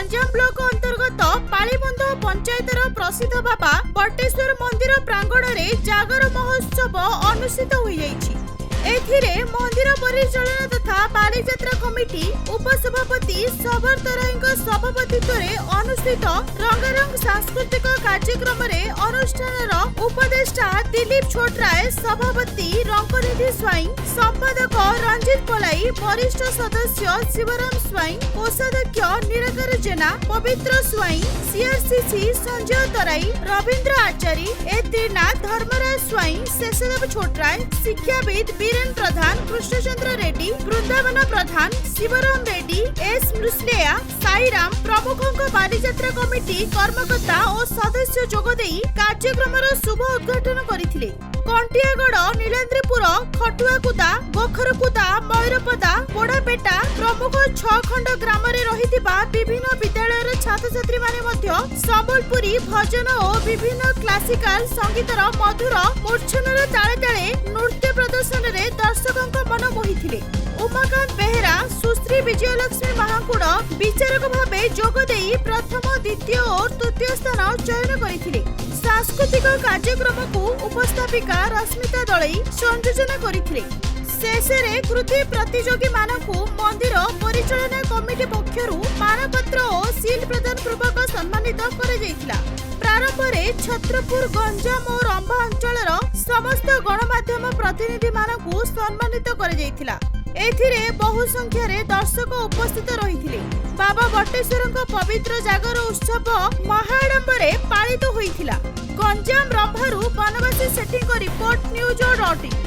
Ganjam block अंतर्गत पालीबंध पंचायतर प्रसिद्ध बाबा बटेश्वर मंदिर प्रांगण में जागर महोत्सव अनुष्ठित हो एथिरे मंदिर परिचालन तथा बालीजात्रा कमिटी उपसभापति सबर तराई सभापतित्व अनुष्ठित रंगारंग सांस्कृतिक कार्यक्रम अनुष्ठान उपदेष्टा दिलीप छोटराय, सभापति रंगनिधि स्वाई, संपादक रंजित पलाई, वरिष्ठ सदस्य शिवराम स्वाई, कोषाध्यक्ष निराकार जेना, पवित्र स्वाई, सीआरसीसी संजय तराई, रवींद्र आचार्य, ए त्रिनाथ, धर्मराज स्वाई, शेषदेव छोटराय, शिक्षाविद बीरेन प्रधान, कृष्णचंद्र रेड्डी, वृंदावन प्रधान, शिवराम रेड्डी, एस मृष्लेया, साईराम प्रमुखों बालीजात्रा कमिटी कर्मकर्ता और सदस्य जोगदे कार्यक्रम शुभ उद्घाटन करथिले। कंटियागढ़, नीलाद्रिपुर, खटुआकुदा, गोखरकुदा, मयूरपदा, पोड़ापेटा प्रमुख 6 खंड ग्राम रे रहिथिबा विभिन्न विद्यालयर छात्र छात्री माने मध्य संबलपुरी भजन और विभिन्न क्लासिकल संगीतर मधुर मूर्छनर ताले ताले नृत्य प्रदर्शन रे दर्शकों मन मोहिथिले। उमाकांत बेहेरा, सुश्री विजयलक्ष्मी महाकुड़ विचारक भावे जोगदे प्रथम, द्वितीय और तृतीय स्थान चयन करथिले। सांस्कृतिक कार्यक्रम को उपस्थापिका रश्मिता दलई संयोजन करथिले। शेषरे कृति प्रतियोगी मानकु मंदिर परिचालन कमिटी पक्षरु मानपत्र और सील प्रदान पूर्वक सम्मानित कर जायतिला। प्रारंभ में छत्रपुर, गंजाम और रंभा अंचलर समस्त गणमाध्यम प्रतिनिधि मानकु सम्मानित कर जायतिला। एथिरे बहु संख्या रे दर्शक उपस्थित रहिथिले। बाबा बटेश्वर पवित्र जागर उत्सव महाआडंबरे पालित होइथिला। गंजाम रंभारू बनवासी सेठी रिपोर्ट न्यूज.in